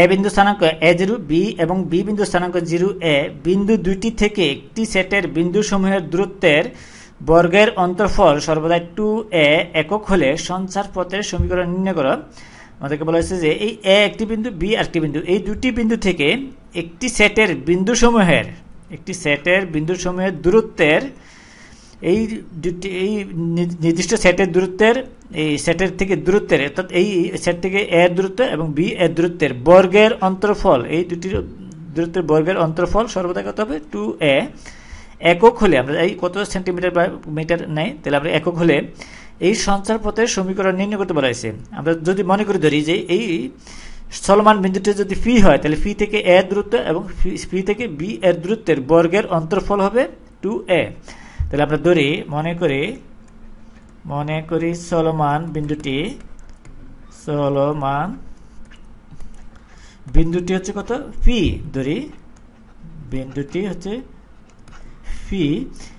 এ বিন্দু স্থানাঙ্ক a0 b এবং b বিন্দু স্থানাঙ্ক 0a বিন্দু দুইটি থেকে একটি সেটের বিন্দুসমূহের দূরত্বের বর্গের অন্তরফল সর্বদা 2a একক হলে সঞ্চার পথের সমীকরণ নির্ণয় করো। আমাদেরকে বলা হয়েছে যে এই a একটি বিন্দু, b আরেকটি বিন্দু, এই দুটি বিন্দু থেকে একটি সেটের বিন্দুসমূহের দূরত্বের এই নির্দিষ্ট সেটের দূরত্বের, এই সেটের থেকে দূরত্বের, অর্থাৎ এই সেট থেকে a এর দূরত্ব এবং b এর দূরত্বের বর্গের অন্তরফল, এই দুটি দূরত্বের বর্গের অন্তরফল সর্বদা কত হবে 2a একক হলে, আমরা এই কত সেন্টিমিটার বা মিটার নেই, তাহলে আমরা একক হলে এই সঞ্চার পথের সমীকরণ নির্ণয় করতে বলা হয়েছে। আমরা যদি মনে করি ধরি যে এই চলমান বিন্দুটি যদি ফি হয়, তাহলে ফি থেকে a এর দূরত্ব এবং ফি থেকে b এর দূরত্বের বর্গের অন্তরফল হবে 2a। তাহলে আমরা ধরি মনে করি চলমান বিন্দুটি হচ্ছে কত ফি, ধরি বিন্দুটি হচ্ছে ফি,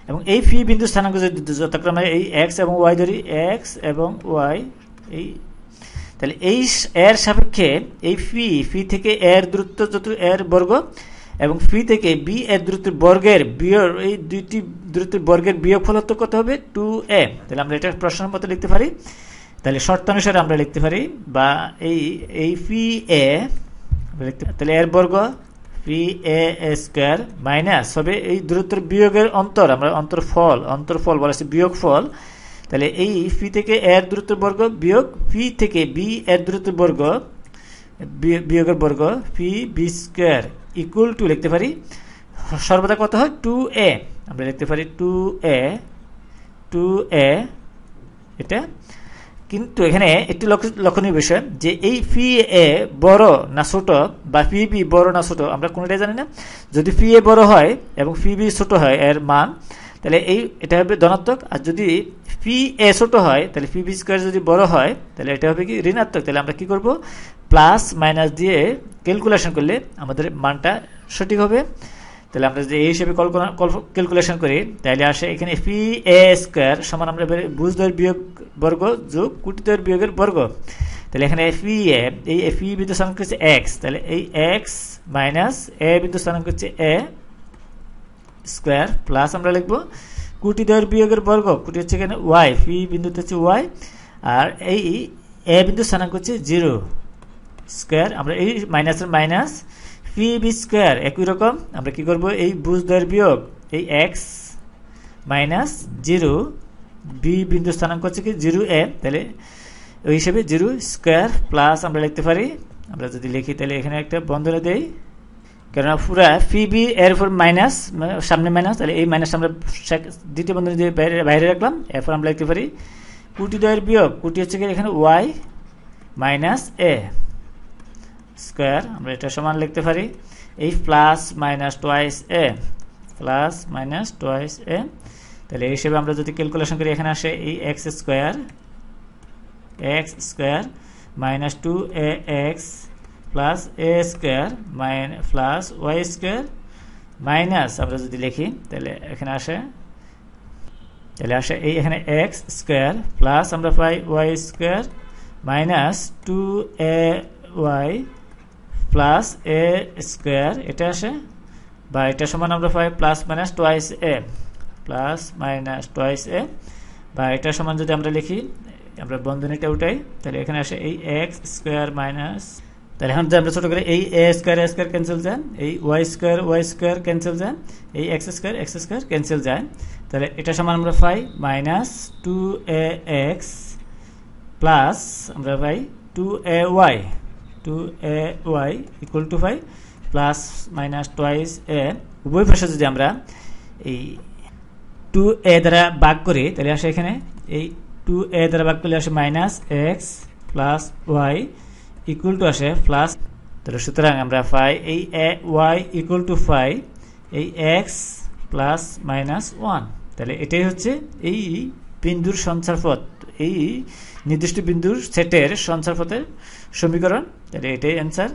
এবং এই ফি বিন্দু স্থানাঙ্ক যথাক্রমে এই এক্স এবং ওয়াই ধরি, এক্স এবং ওয়াই, এই তাহলে এই এর সাপেক্ষে এই ফি থেকে এর দূরত্ব যত এর বর্গ এবং ফি থেকে বি এর দূরত্বের বর্গের বিয়োগ, এই দুইটি দূরত্বের বর্গের বিয়োগফল কত হবে 2a। তাহলে আমরা এটা প্রশ্নের মতো লিখতে পারি, তাহলে শর্তানুসারে আমরা লিখতে পারি, বা এই ফি এ তাহলে এর বর্গ ফি এ স্কয়ার মাইনাস হবে এই দূরত্বের বিয়োগের অন্তর, আমরা অন্তরফল বলা হচ্ছে বিয়োগফল, তাহলে এই ফি থেকে এর দূরত্বের বর্গ বিয়োগ ফি থেকে বি এর দূরত্বের বর্গ বিয়োগের বর্গ ফি বি স্কয়ার ইকুয়াল টু লিখতে পারি সর্বদা কত হয় 2a। আমরা লিখতে পারি 2a এটা। কিন্তু এখানে একটি লক্ষণীয় বিষয় যে এই ফি এ বড় না ছোট বা ফি বি বড় না ছোট আমরা কোনটাই জানি না। যদি ফি এ বড় হয় এবং ফি বি ছোট হয় এর মান, তাহলে এটা হবে ধনাত্মক, আর যদি ফি এ ছোট হয় তাহলে ফি বি স্কয়ার যদি বড় হয় তাহলে এটা হবে কি ঋণাত্মক। তাহলে আমরা কি করব, প্লাস মাইনাস দিয়ে ক্যালকুলেশন করলে আমাদের মানটা সঠিক হবে। তাহলে আমরা যদি এই হিসেবে ক্যালকুলেশন করি তাহলে আসে এখানে ফি এ স্কয়ার সমান আমরা ভুজদ্বয়ের বিয়োগ বর্গ যোগ কুটিদ্বয়ের বিয়োগের বর্গ। তাহলে এখানে ফি এ, এই ফি বিন্দু স্থানাঙ্ক হচ্ছে এক্স, তাহলে এই এক্স মাইনাস এ বিন্দু স্থানাঙ্ক হচ্ছে এ স্কয়ার প্লাস আমরা লিখবো কুটিদ্বয়ের বিয়োগের বর্গ, কুটি হচ্ছে এখানে ওয়াই, ফি বিন্দুতে হচ্ছে ওয়াই, আর এই এ বিন্দু স্থানাঙ্ক হচ্ছে 0 স্কয়ার, আমরা এই মাইনাসের মাইনাস ফি বি স্কয়ার একই রকম আমরা কি করব, এই ভুজদ্বয়ের বিয়োগ এই এক্স মাইনাস 0 বি বিন্দু স্থানাঙ্ক হচ্ছে কি 0a, তাহলে ওই হিসেবে 0 স্কয়ার প্লাস আমরা লিখতে পারি, আমরা যদি লিখি তাহলে এখানে একটা বন্ধনী দেই, কেননা পুরা ফি বি এর উপর মাইনাস, সামনে মাইনাস, তাহলে এই মাইনাস আমরা দ্বিতীয় বন্ধনী দিয়ে বাইরে রাখলাম। এরপর আমরা লিখতে পারি কুটিদ্বয়ের বিয়োগ, কুটি হচ্ছে কি এখানে ওয়াই মাইনাস এ স্কয়ার, আমরা এটা সমান লিখতে পারি এই plus minus twice a, plus minus twice এ। তাহলে এই হিসেবে আমরা যদি ক্যালকুলেশন করি এখানে আসে এই x square minus 2ax plus a square plus y square minus আমরা যদি লিখি তাহলে এখানে আসে এই এখানে এক্স স্কয়ার প্লাস আমরা পাই y square minus 2ay plus a square, এটা আসে বা এটা সমান আমরা পাই plus minus twice a, plus minus twice a, বা এটা সমান যদি আমরা লিখি আমরা বন্ধনীটা উঠাই তাহলে এখানে আসে এই এক্স স্কয়ার মাইনাস, তাহলে এখন যদি আমরা ছোট করে এই এ স্কয়ার ক্যান্সেল যায়, এই ওয়াই স্কয়ার ক্যান্সেল যায়, এই এক্স স্কয়ার ক্যান্সেল যায়, তাহলে এটা সমান আমরা পাই মাইনাস 2ax প্লাস আমরা পাই 2ay equal to 5 plus minus twice a. উভয় পাশে যদি আমরা এই 2a দ্বারা ভাগ করি তাহলে আসে এখানে এই 2a দ্বারা ভাগ করলে আসে minus x plus y equal to আসে প্লাস, তাহলে সুতরাং আমরা পাই এই ওয়াই ইকুয়াল টু 5 এই এক্স প্লাস মাইনাস 1। তাহলে এটাই হচ্ছে এই বিন্দুর সঞ্চার পথ, এই নির্দিষ্ট বিন্দুর সেটের সঞ্চার পথের সমীকরণ, তাহলে এটাই অ্যান্সার।